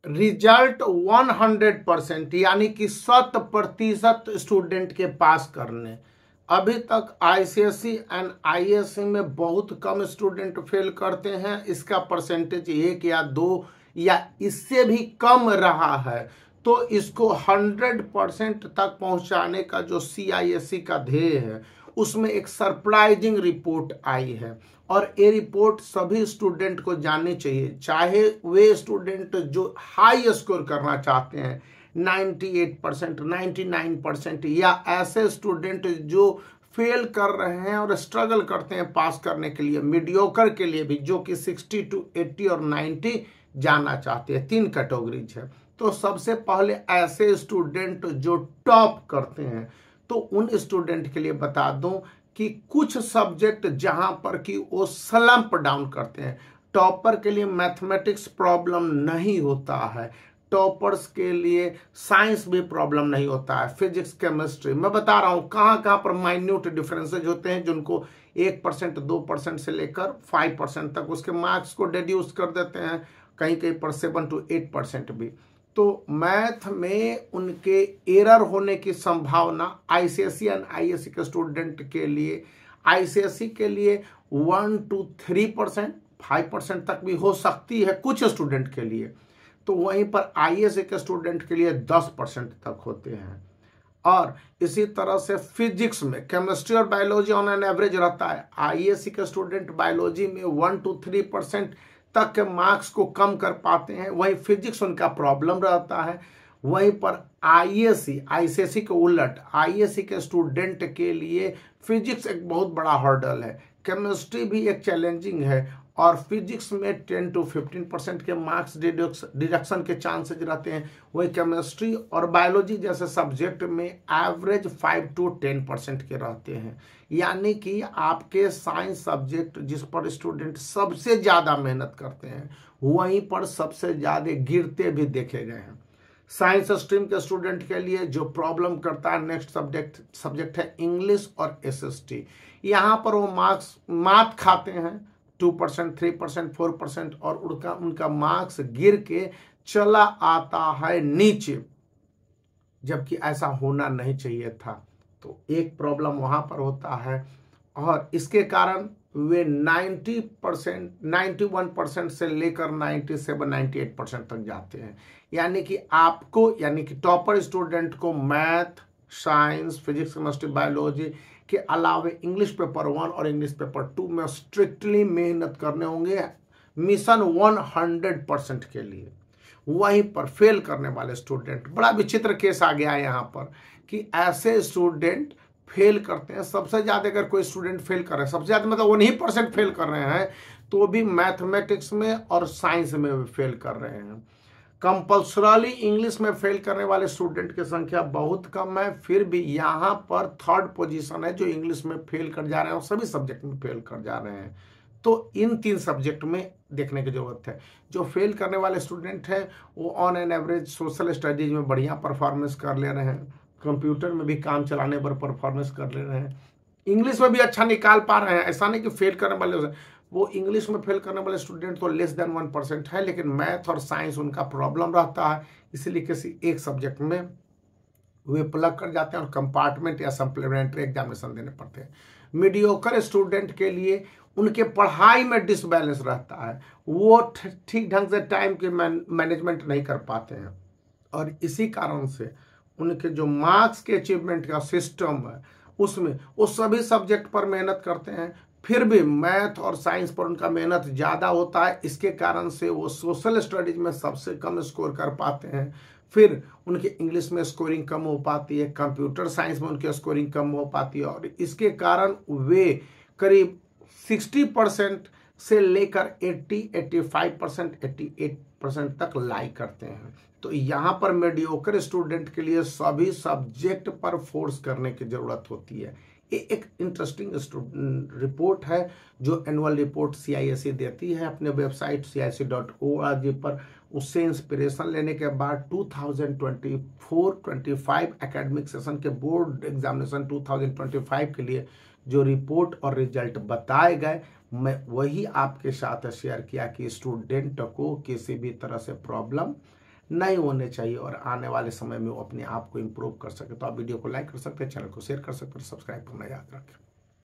Result 100% यानी कि 100% student के पास करने। अभी तक आईसीएसई एंड आईएससी में बहुत कम स्टूडेंट फेल करते हैं, इसका परसेंटेज 1 या 2 या इससे भी कम रहा है। तो इसको 100% तक पहुंचाने का जो सीआईएससी का ध्येय है उसमें एक सरप्राइजिंग रिपोर्ट आई है, और ये रिपोर्ट सभी स्टूडेंट को जाननी चाहिए, चाहे वे स्टूडेंट जो हाई स्कोर करना चाहते हैं 98%, 99%, या ऐसे स्टूडेंट जो फेल कर रहे हैं और स्ट्रगल करते हैं पास करने के लिए, मीडियोकर के लिए भी, जो कि 60 to 80 और 90 जाना चाहते हैं। 3 कैटेगरीज है। तो सबसे पहले ऐसे स्टूडेंट जो टॉप करते हैं, तो उन स्टूडेंट के लिए बता दूं कि कुछ सब्जेक्ट जहां पर कि वो स्लंप डाउन करते हैं, टॉपर के लिए मैथमेटिक्स प्रॉब्लम नहीं होता है, टॉपर्स के लिए साइंस भी प्रॉब्लम नहीं होता है, फिजिक्स, केमिस्ट्री। मैं बता रहा हूं कहां कहां पर माइन्यूट डिफरेंसेज होते हैं, जिनको 1%, 2% से लेकर 5% तक उसके मार्क्स को डिड्यूस कर देते हैं, कहीं कहीं पर 7 to 8% भी। तो मैथ में उनके एरर होने की संभावना आईसीएसई एंड आईएससी के स्टूडेंट के लिए, आईसीएसई के लिए 1 to 3%, 5% तक भी हो सकती है कुछ स्टूडेंट के लिए, तो वहीं पर आईएससी के स्टूडेंट के लिए 10% तक होते हैं। और इसी तरह से फिजिक्स में, केमिस्ट्री और बायोलॉजी ऑन एन एवरेज रहता है, आईएससी के स्टूडेंट बायोलॉजी में 1 to 3% तक के मार्क्स को कम कर पाते हैं, वहीं फिजिक्स उनका प्रॉब्लम रहता है। वहीं पर आईसीएससी के उलट आईएससी के स्टूडेंट के लिए फिजिक्स एक बहुत बड़ा हर्डल है, केमिस्ट्री भी एक चैलेंजिंग है, और फिजिक्स में 10 to 15% के मार्क्स डिडक्शन के चांसेस रहते हैं। वही केमिस्ट्री और बायोलॉजी जैसे सब्जेक्ट में एवरेज 5 to 10% के रहते हैं। यानी कि आपके साइंस सब्जेक्ट जिस पर स्टूडेंट सबसे ज़्यादा मेहनत करते हैं, वहीं पर सबसे ज़्यादा गिरते भी देखे गए हैं। साइंस स्ट्रीम के स्टूडेंट के लिए जो प्रॉब्लम करता है नेक्स्ट सब्जेक्ट है इंग्लिश और एसएसटी। यहाँ पर वो मार्क्स खाते हैं 2%, 3%, 4%, और उनका मार्क्स गिर के चला आता है नीचे, जबकि ऐसा होना नहीं चाहिए था। तो एक प्रॉब्लम वहां पर होता है, और इसके कारण वे 90%, 91% से लेकर 97, 98% तक जाते हैं। यानी कि टॉपर स्टूडेंट को math, science, physics, chemistry, biology के अलावे इंग्लिश पेपर 1 और इंग्लिश पेपर 2 में स्ट्रिक्टली मेहनत करने होंगे मिशन 100% के लिए। वहीं पर फेल करने वाले स्टूडेंट, बड़ा विचित्र केस आ गया है यहाँ पर कि ऐसे स्टूडेंट फेल करते हैं सबसे ज़्यादा। अगर कोई स्टूडेंट फेल कर रहे हैं, सबसे ज़्यादा मतलब 19% फेल कर रहे हैं, तो भी मैथमेटिक्स में और साइंस में भी फेल कर रहे हैं। कंपल्सरली इंग्लिश में फेल करने वाले स्टूडेंट की संख्या बहुत कम है, फिर भी यहाँ पर 3rd पोजीशन है जो इंग्लिश में फेल कर जा रहे हैं और सभी सब्जेक्ट में फेल कर जा रहे हैं। तो इन 3 सब्जेक्ट में देखने की जरूरत है। जो फेल करने वाले स्टूडेंट हैं वो on an average social studies में बढ़िया परफॉर्मेंस कर ले रहे हैं, कंप्यूटर में भी काम चलाने पर परफॉर्मेंस कर ले रहे हैं, इंग्लिश में भी अच्छा निकाल पा रहे हैं। ऐसा नहीं कि फेल करने वाले, वो इंग्लिश में फेल करने वाले स्टूडेंट तो लेस देन 1% है, लेकिन मैथ और साइंस उनका प्रॉब्लम रहता है, इसलिए किसी एक सब्जेक्ट में वे प्लग कर जाते हैं और कंपार्टमेंट या सप्लीमेंट्री एग्जामिनेशन देने पड़ते हैं। मीडियोकर स्टूडेंट के लिए उनके पढ़ाई में डिसबैलेंस रहता है, वो ठीक ढंग से टाइम की मैनेजमेंट नहीं कर पाते हैं, और इसी कारण से उनके जो मार्क्स के अचीवमेंट का सिस्टम है उसमें वो सभी सब्जेक्ट पर मेहनत करते हैं, फिर भी मैथ और साइंस पर उनका मेहनत ज़्यादा होता है। इसके कारण से वो सोशल स्टडीज में सबसे कम स्कोर कर पाते हैं, फिर उनके इंग्लिश में स्कोरिंग कम हो पाती है, कंप्यूटर साइंस में उनकी स्कोरिंग कम हो पाती है, और इसके कारण वे करीब 60% से लेकर 80, 85%, 88% तक लाई करते हैं। तो यहाँ पर मीडियोकर स्टूडेंट के लिए सभी सब्जेक्ट पर फोर्स करने की जरूरत होती है। ये एक इंटरेस्टिंग रिपोर्ट है जो एनुअल रिपोर्ट सीआईएससी देती है अपने वेबसाइट cic.org पर। उससे इंस्पिरेशन लेने के बाद 2024-25 एकेडमिक सेशन के बोर्ड एग्जामिनेशन 2025 के लिए जो रिपोर्ट और रिजल्ट बताए गए, मैं वही आपके साथ शेयर किया कि स्टूडेंट को किसी भी तरह से प्रॉब्लम नहीं होने चाहिए और आने वाले समय में वो अपने आप को इम्प्रूव कर सके। तो आप वीडियो को लाइक कर सकते हैं, चैनल को शेयर कर सकते हैं, सब्सक्राइब करना याद रखें।